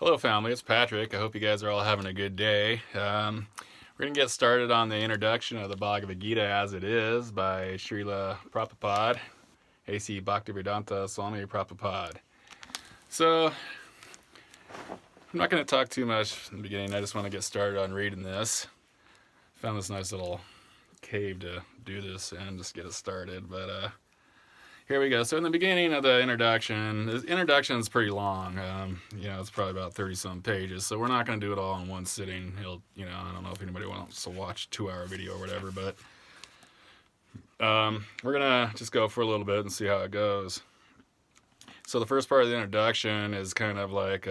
Hello family, it's Patrick. I hope you guys are all having a good day. We're going to get started on the introduction of the Bhagavad-gita as it is by Srila Prabhupada, A.C. Bhaktivedanta Swami Prabhupada. So, I'm not going to talk too much in the beginning. I just want to get started on reading this. Found this nice little cave to do this and just get it started. But here we go. So in the beginning of the introduction is pretty long. It's probably about 30-some pages. So we're not going to do it all in one sitting. I don't know if anybody wants to watch a 2-hour video or whatever, but we're going to just go for a little bit and see how it goes. So the first part of the introduction is kind of like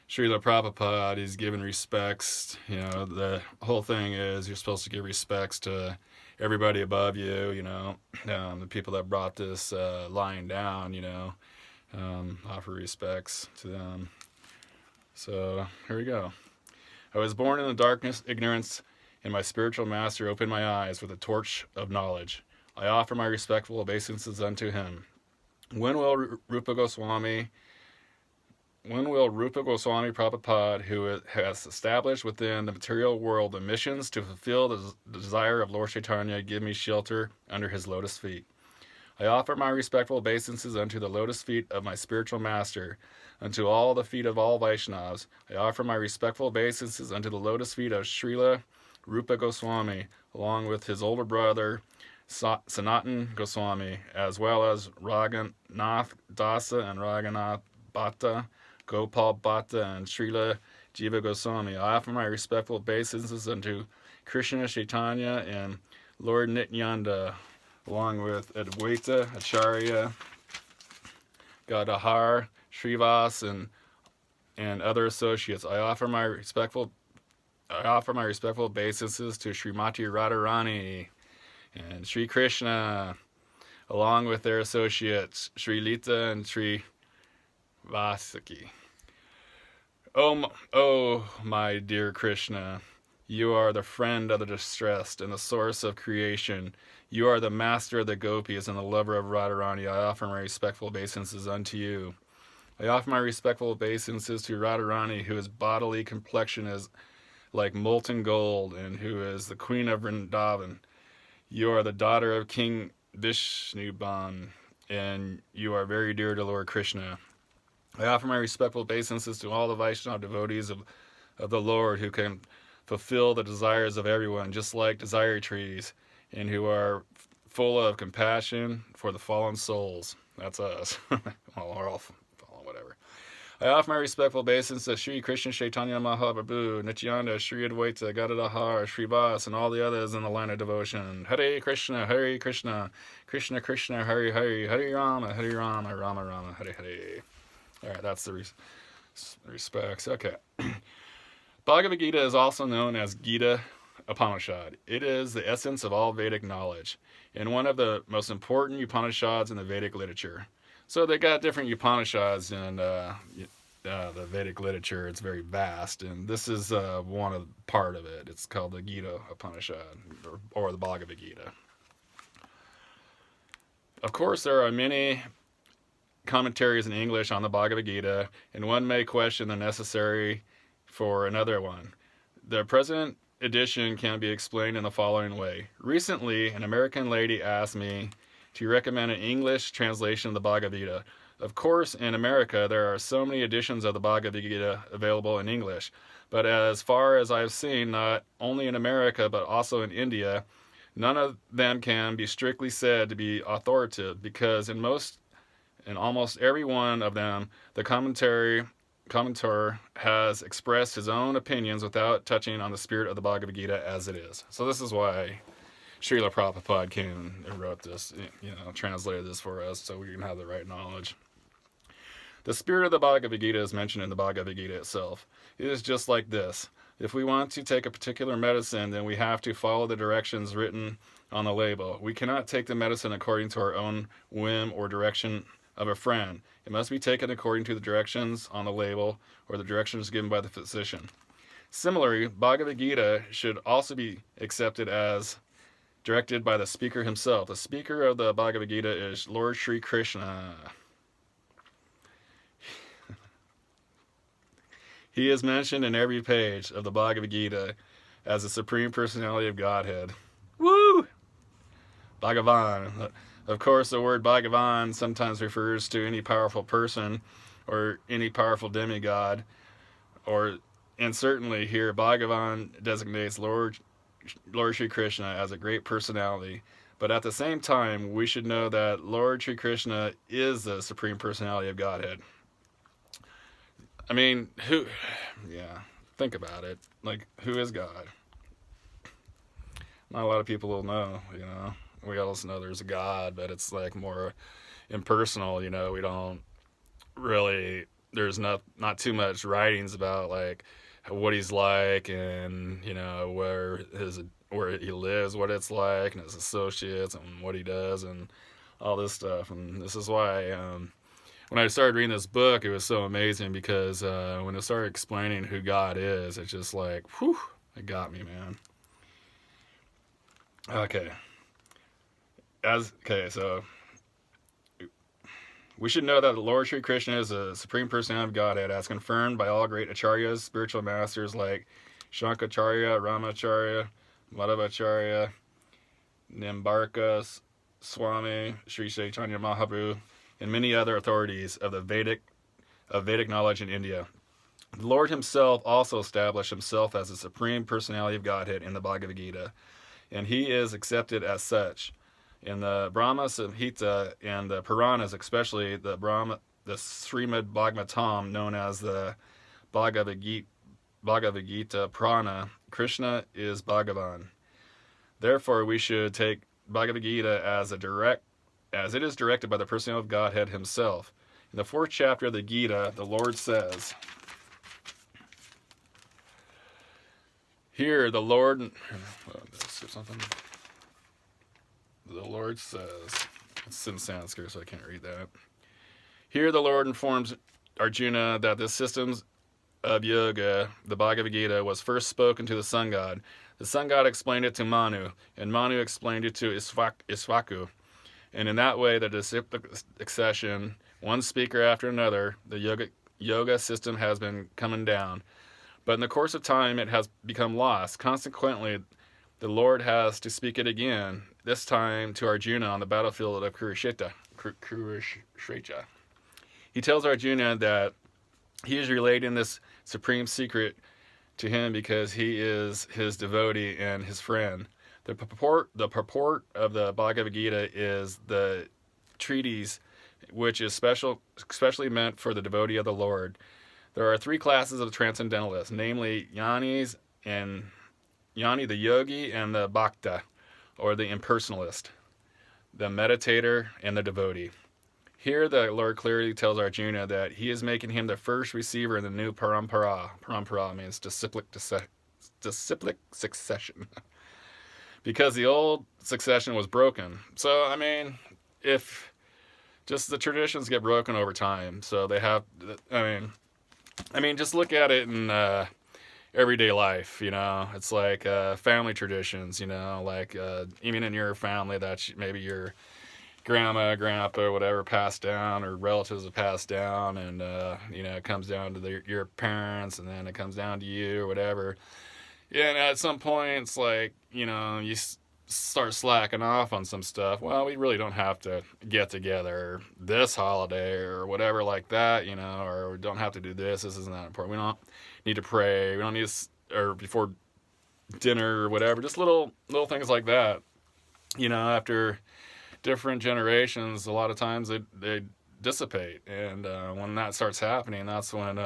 Srila Prabhupada. He's giving respects. The whole thing is you're supposed to give respects to everybody above you, the people that brought this line down, offer respects to them. So here we go. I was born in the darkness, ignorance, and my spiritual master opened my eyes with a torch of knowledge. I offer my respectful obeisances unto him. When will Rupa Goswami Prabhupada, who has established within the material world the missions to fulfill the desire of Lord Chaitanya, give me shelter under his lotus feet? I offer my respectful obeisances unto the lotus feet of my spiritual master, unto all the feet of all Vaishnavas. I offer my respectful obeisances unto the lotus feet of Srila Rupa Goswami, along with his older brother, Sanatan Goswami, as well as Raghunath Dasa and Raghunath Bhatta, Gopal Bhatta, and Srila Jiva Goswami. I offer my respectful obeisances unto Krishna Chaitanya and Lord Nityananda, along with Advaita, Acharya, Gadadhar, Srivas, and other associates. I offer my respectful obeisances to Srimati Radharani and Sri Krishna, along with their associates, Sri Lita and Sri Vasaki. Oh, my dear Krishna, you are the friend of the distressed and the source of creation. You are the master of the gopis and the lover of Radharani. I offer my respectful obeisances unto you. I offer my respectful obeisances to Radharani, whose bodily complexion is like molten gold and who is the queen of Vrindavan. You are the daughter of King Vishnuban, and you are very dear to Lord Krishna. I offer my respectful obeisances to all the Vaishnava devotees of the Lord who can fulfill the desires of everyone, just like desire trees, and who are full of compassion for the fallen souls. That's us. Well, we're all fallen, whatever. I offer my respectful obeisances to Sri Krishna Chaitanya Mahaprabhu, Nityananda, Sri Advaita, Gadadhar, Srivas, and all the others in the line of devotion. Hare Krishna, Krishna Krishna, Hare Hare, Hare Rama, Rama Rama, Hare Hare. All right, that's the respects. Okay. Bhagavad-gita is also known as Gita Upanishad. It is the essence of all Vedic knowledge and one of the most important Upanishads in the Vedic literature. So they got different Upanishads in the Vedic literature. It's very vast, and this is one part of it. It's called the Gita Upanishad, or the Bhagavad-gita. Of course, there are many commentaries in English on the Bhagavad-gita, and one may question the necessary for another one. The present edition can be explained in the following way. Recently, an American lady asked me to recommend an English translation of the Bhagavad-gita. Of course, in America, there are so many editions of the Bhagavad-gita available in English, but as far as I've seen, not only in America, but also in India, none of them can be strictly said to be authoritative, because in almost every one of them, the commentator has expressed his own opinions without touching on the spirit of the Bhagavad-gita as it is. So this is why Srila Prabhupada came and wrote this, translated this for us so we can have the right knowledge. The spirit of the Bhagavad-gita is mentioned in the Bhagavad-gita itself. It is just like this. If we want to take a particular medicine, then we have to follow the directions written on the label. We cannot take the medicine according to our own whim or direction of a friend. It must be taken according to the directions on the label or the directions given by the physician. Similarly, Bhagavad-gita should also be accepted as directed by the speaker himself. The speaker of the Bhagavad-gita is Lord Sri Krishna. He is mentioned in every page of the Bhagavad-gita as the Supreme Personality of Godhead. Woo! Bhagavan. Of course, the word Bhagavan sometimes refers to any powerful person or any powerful demigod, and certainly here Bhagavan designates Lord Sri Krishna as a great personality. But at the same time, we should know that Lord Sri Krishna is the Supreme Personality of Godhead. I mean, think about it. Like, who is God? Not a lot of people will know, We all know there's a God, but it's like more impersonal, we don't really, there's not too much writings about like what he's like and, where he lives, what it's like, and his associates and what he does and all this stuff. And this is why when I started reading this book, it was so amazing because when it started explaining who God is, it's just like, whew, it got me, man. Okay. So we should know that the Lord Sri Krishna is the Supreme Personality of Godhead, as confirmed by all great acharyas, spiritual masters like Shankaracharya, Ramacharya, Madhavacharya, Nimbarka Swami, Sri Chaitanya Mahaprabhu, and many other authorities of Vedic knowledge in India. The Lord himself also established himself as the Supreme Personality of Godhead in the Bhagavad-gita, and he is accepted as such. In the Brahma Samhita and the Puranas, especially the Srimad Bhagavatam, known as the Bhagavad-gita Purana, Krishna is Bhagavan. Therefore, we should take Bhagavad-gita as it is directed by the Personality of Godhead himself. In the 4th chapter of the Gita, the Lord says, here the Lord, the Lord says, it's in Sanskrit, so I can't read that. Here the Lord informs Arjuna that the systems of yoga, the Bhagavad Gita, was first spoken to the sun god. The sun god explained it to Manu, and Manu explained it to Isvaku. And in that way, the disciplic succession, one speaker after another, the yoga system has been coming down. But in the course of time, it has become lost. Consequently, the Lord has to speak it again, this time to Arjuna on the battlefield of Kurukshetra. He tells Arjuna that he is relating this supreme secret to him because he is his devotee and his friend. The purport of the Bhagavad Gita is the treatise, which is especially meant for the devotee of the Lord. There are 3 classes of transcendentalists, namely Jnanis the yogi, and the bhakta, or the impersonalist, the meditator, and the devotee. Here the Lord clearly tells Arjuna that he is making him the first receiver in the new parampara. Parampara means disciplic succession. Because the old succession was broken. So, I mean, if just the traditions get broken over time, so they have, I mean, just look at it in everyday life, it's like family traditions, like even in your family that maybe your grandma, grandpa, or whatever passed down, or relatives have passed down, and it comes down to your parents, and then it comes down to you or whatever. Yeah, and at some point it's like, you start slacking off on some stuff. Well, we really don't have to get together this holiday or whatever like that, or we don't have to do this. This isn't that important. We don't need to pray. We don't need to, or before dinner or whatever. Just little things like that. After different generations, a lot of times they dissipate, and when that starts happening, that's when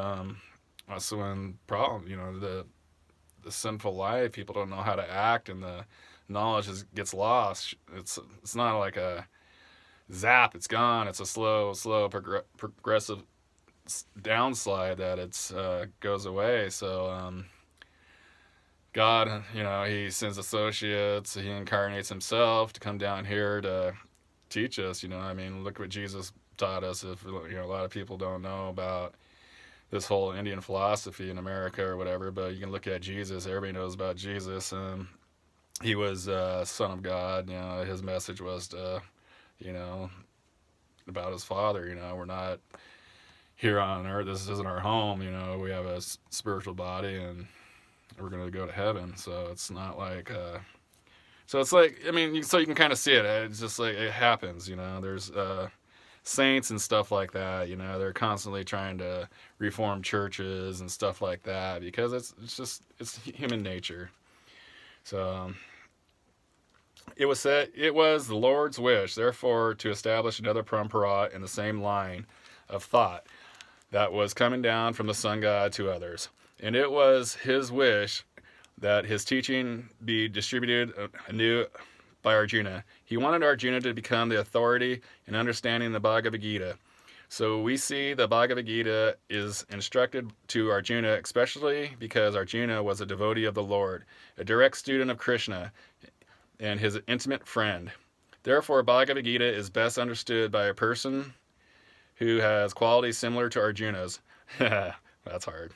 problem. The sinful life, people don't know how to act, and the knowledge gets lost. It's not like a zap, it's gone. It's a slow progressive downslide that it's goes away. So God, he sends associates, he incarnates himself to come down here to teach us. Look what Jesus taught us. If a lot of people don't know about this whole Indian philosophy in America or whatever, but you can look at Jesus. Everybody knows about Jesus. He was Son of God. His message was to, about his Father. We're not, here on earth. This isn't our home. We have a spiritual body, and we're going to go to heaven. So it's not like. So it's like, so you can kind of see it. It's just like it happens. There's saints and stuff like that. They're constantly trying to reform churches and stuff like that because it's human nature. So it was said it was the Lord's wish, therefore, to establish another parampara in the same line of thought that was coming down from the sun god to others. And it was his wish that his teaching be distributed anew by Arjuna. He wanted Arjuna to become the authority in understanding the Bhagavad-gita. So we see the Bhagavad-gita is instructed to Arjuna, especially because Arjuna was a devotee of the Lord, a direct student of Krishna, and his intimate friend. Therefore, Bhagavad-gita is best understood by a person who has qualities similar to Arjuna's. That's hard.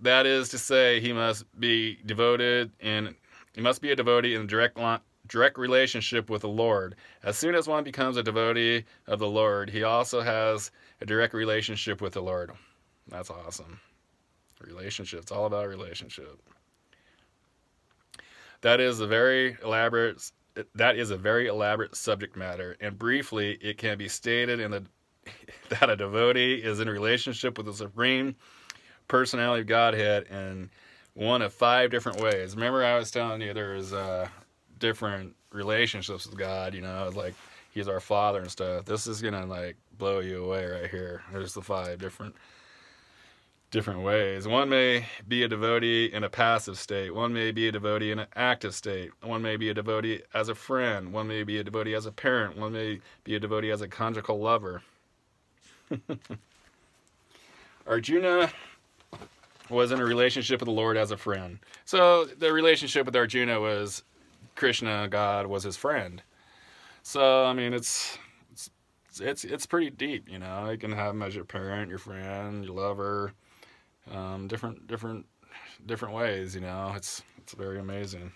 That is to say, he must be a devotee in direct relationship with the Lord. As soon as one becomes a devotee of the Lord, he also has a direct relationship with the Lord. That's awesome. Relationship. It's all about relationship. That is a very elaborate subject matter, and briefly, it can be stated that a devotee is in relationship with the Supreme Personality of Godhead in one of 5 different ways. Remember, I was telling you there's different relationships with God. It's like He's our Father and stuff. This is gonna like blow you away right here. There's the 5 different ways. One may be a devotee in a passive state. One may be a devotee in an active state. One may be a devotee as a friend. One may be a devotee as a parent. One may be a devotee as a conjugal lover. Arjuna was in a relationship with the Lord as a friend. So the relationship with Arjuna was Krishna, God, was his friend. So it's pretty deep. You can have him as your parent, your friend, your lover, different ways. It's very amazing.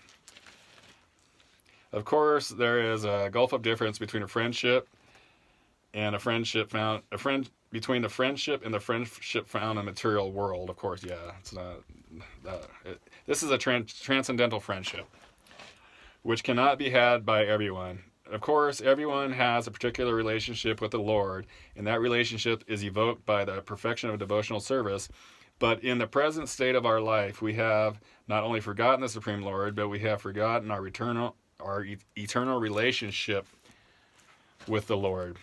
Of course, there is a gulf of difference between a friendship and between the friendship and the friendship found in the material world. Of course, yeah, it's not. This is a transcendental friendship, which cannot be had by everyone. Of course, everyone has a particular relationship with the Lord, and that relationship is evoked by the perfection of devotional service. But in the present state of our life, we have not only forgotten the Supreme Lord, but we have forgotten our eternal relationship with the Lord.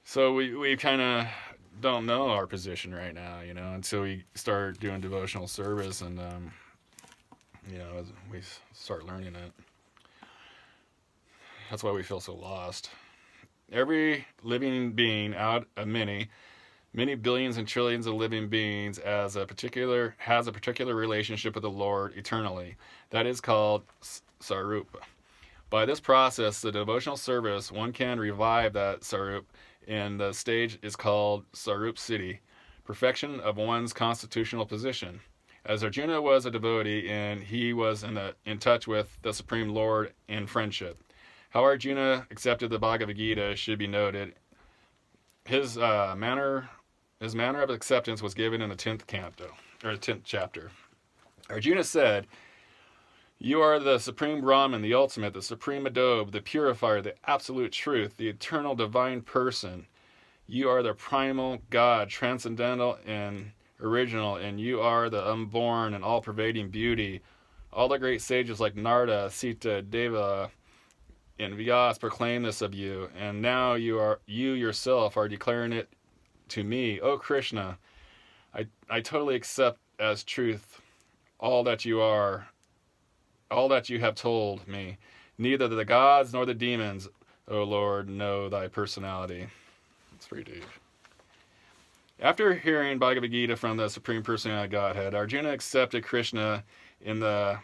So we kind of don't know our position right now, until we start doing devotional service and, we start learning it. That's why we feel so lost. Every living being out of many billions and trillions of living beings has a particular relationship with the Lord eternally. That is called Sarupa. By this process, the devotional service, one can revive that Sarup, and the stage is called Sarup Siddhi, perfection of one's constitutional position. As Arjuna was a devotee and he was in touch with the Supreme Lord in friendship. How Arjuna accepted the Bhagavad-gita should be noted. His manner of acceptance was given in the 10th canto, or 10th chapter. Arjuna said, "You are the Supreme Brahman, the ultimate, the Supreme Adobe, the purifier, the absolute truth, the eternal divine person. You are the primal God, transcendental and original, and you are the unborn and all-pervading beauty. All the great sages like Narada, Sita, Deva, and Vyas proclaim this of you, and now you yourself are declaring it to me. O Krishna, I totally accept as truth all that you are, all that you have told me. Neither the gods nor the demons, O Lord, know thy personality." It's pretty deep. After hearing Bhagavad-gita from the Supreme Personality of Godhead, Arjuna accepted Krishna in the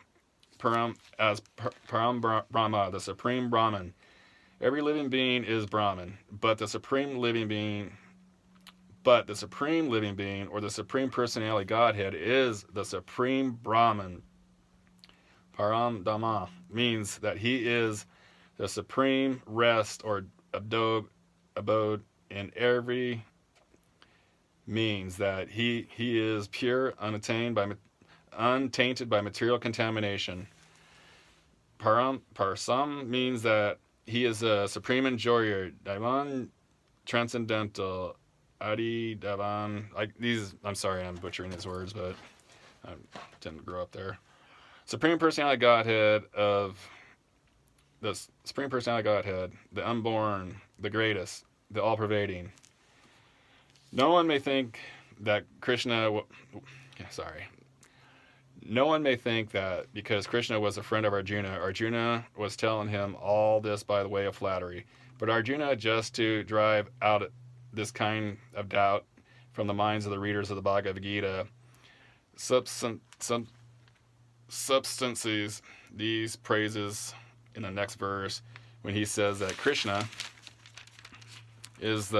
as Param Brahma, the Supreme Brahman. Every living being is Brahman, but the Supreme living being, or the Supreme Personality Godhead is the Supreme Brahman. Param Dhamma means that he is the supreme rest or abode in every means that he is pure, untainted by material contamination. Parsam means that he is a supreme enjoyer, Divan transcendental, Adi Davan. I'm sorry, I'm butchering his words, but I didn't grow up there. Supreme Personality Godhead of the Supreme Personality Godhead, the unborn, the greatest, the all-pervading. No one may think that No one may think that because Krishna was a friend of Arjuna was telling him all this by the way of flattery. But Arjuna, just to drive out this kind of doubt from the minds of the readers of the Bhagavad-gita, substances these praises in the next verse when he says that Krishna is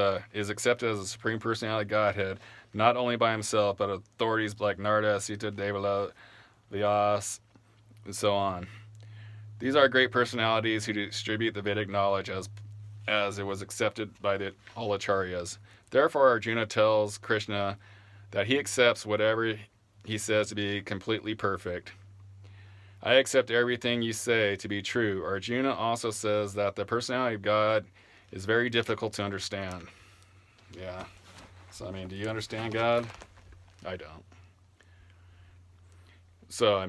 accepted as the Supreme Personality Godhead not only by himself but authorities like Narada, Sita, Devala, Vyas, and so on. These are great personalities who distribute the Vedic knowledge as it was accepted by all acharyas. Therefore, Arjuna tells Krishna that he accepts whatever he says to be completely perfect. I accept everything you say to be true. Arjuna also says that the personality of God is very difficult to understand. Yeah. So, do you understand God? I don't. So,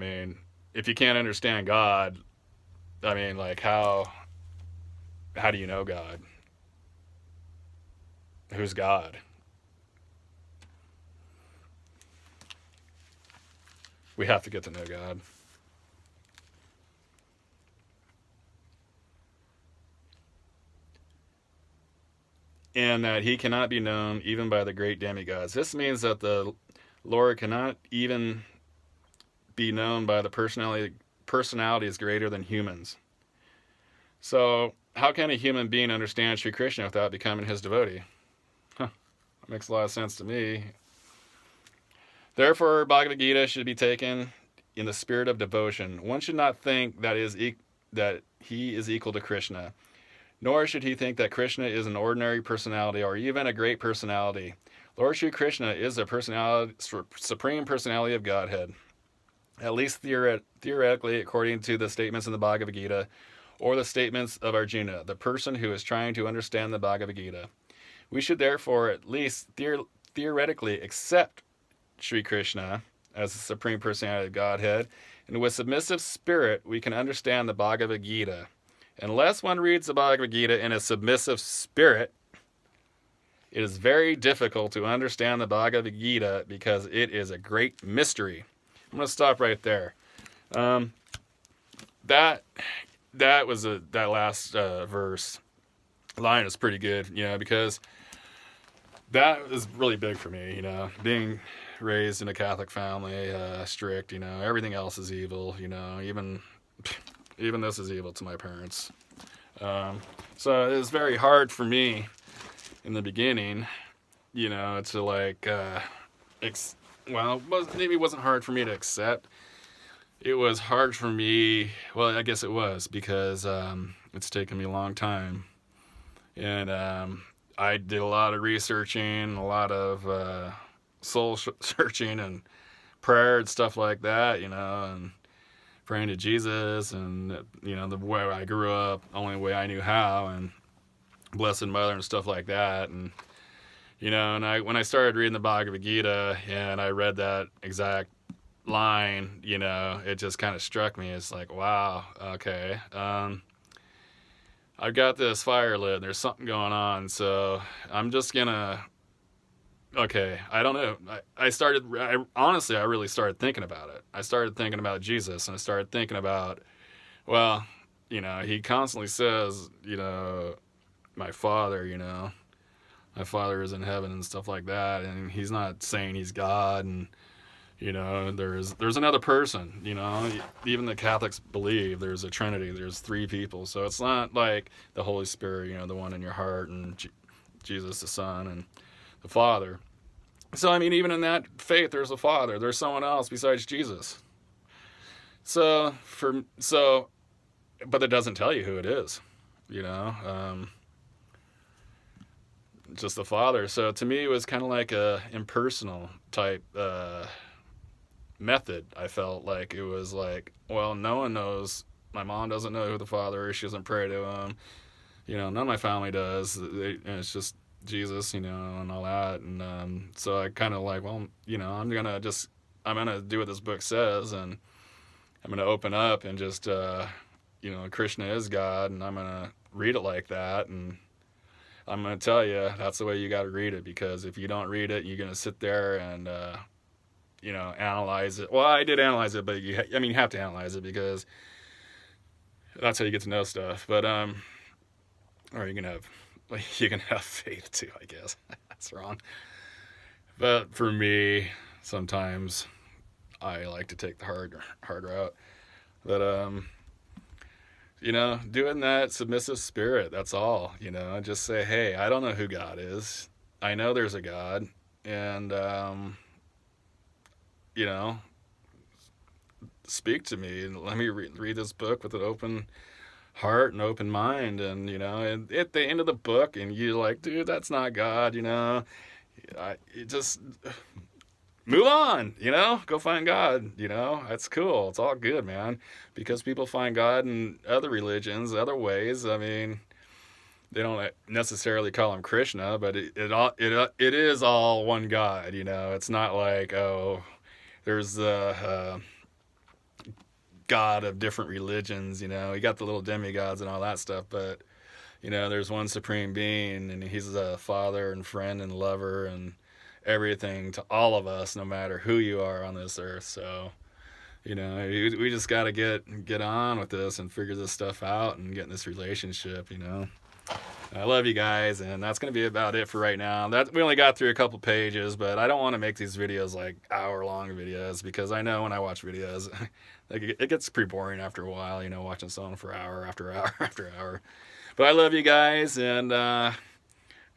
if you can't understand God, how do you know God? Who's God? We have to get to know God. And that he cannot be known even by the great demigods. This means that the Lord cannot even be known by the personality is greater than humans. So how can a human being understand Sri Krishna without becoming his devotee? That makes a lot of sense to me. Therefore, Bhagavad-gita should be taken in the spirit of devotion. One should not think that he is equal to Krishna, nor should he think that Krishna is an ordinary personality or even a great personality. Lord Sri Krishna is the supreme personality of Godhead, at least theoretically, according to the statements in the Bhagavad-gita or the statements of Arjuna, the person who is trying to understand the Bhagavad-gita. We should therefore at least theoretically accept Sri Krishna as the supreme personality of Godhead, and with submissive spirit we can understand the Bhagavad-gita. Unless one reads the Bhagavad-gita in a submissive spirit, it is very difficult to understand the Bhagavad-gita because it is a great mystery. I'm going to stop right there. That last verse line is pretty good, because that is really big for me, being raised in a Catholic family, strict, everything else is evil, even this is evil to my parents. So it was very hard for me in the beginning, to maybe it wasn't hard for me to accept. It was hard for me, I guess it was, because it's taken me a long time. And I did a lot of researching, a lot of soul searching and prayer and stuff like that, and praying to Jesus and, the way I grew up, only way I knew how, and Blessed Mother and stuff like that. And, and when I started reading the Bhagavad-gita and I read that exact line, it just kind of struck me. It's like, wow, okay. I've got this fire lit. There's something going on. So I'm just going to, okay, I don't know. I really started thinking about it. I started thinking about Jesus, and I started thinking about, he constantly says, my father is in heaven and stuff like that. And he's not saying he's God. And, there's another person, even the Catholics believe there's a Trinity, there's three people. So it's not like the Holy Spirit, the one in your heart, and Jesus the Son and the Father. So, even in that faith, there's a Father. There's someone else besides Jesus. But it doesn't tell you who it is, just the Father. So to me, it was kind of like a impersonal type method. I felt like it was like, well, no one knows. My mom doesn't know who the Father is. She doesn't pray to him. None of my family does. And it's just Jesus, and all that. And so I kind of like, well, I'm gonna do what this book says, and I'm gonna open up and just, Krishna is God, and I'm gonna read it like that, and I'm gonna tell you that's the way you got to read it, because if you don't read it, you're gonna sit there and analyze it. Well, I did analyze it, but you have to analyze it, because that's how you get to know stuff. But or you can have faith too, I guess. That's wrong. But for me, sometimes I like to take the hard route. But do it in that submissive spirit. That's all. Just say, hey, I don't know who God is. I know there's a God, and speak to me and let me read this book with an open heart and open mind. And and at the end of the book, and you're like, dude, that's not God. It just move on, go find God, that's cool. It's all good, man, because people find God in other religions, other ways. I mean, they don't necessarily call him Krishna, but it is all one God. It's not like, oh, there's the God of different religions. You got the little demigods and all that stuff, but there's one supreme being, and he's a father and friend and lover and everything to all of us, no matter who you are on this earth. So we just got to get on with this and figure this stuff out and get in this relationship. I love you guys, and that's going to be about it for right now. We only got through a couple pages, but I don't want to make these videos like hour-long videos, because I know when I watch videos, it gets pretty boring after a while, watching someone for hour after hour after hour. But I love you guys, and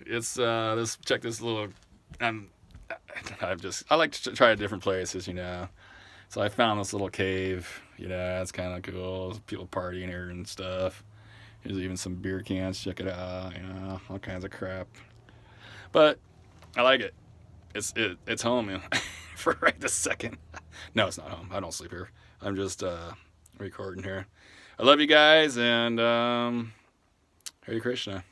check this little. I like to try different places, So I found this little cave, it's kind of cool. There's people partying here and stuff. There's even some beer cans. Check it out. All kinds of crap. But I like it. It's home for right this second. No, it's not home. I don't sleep here. I'm just recording here. I love you guys, and Hare Krishna.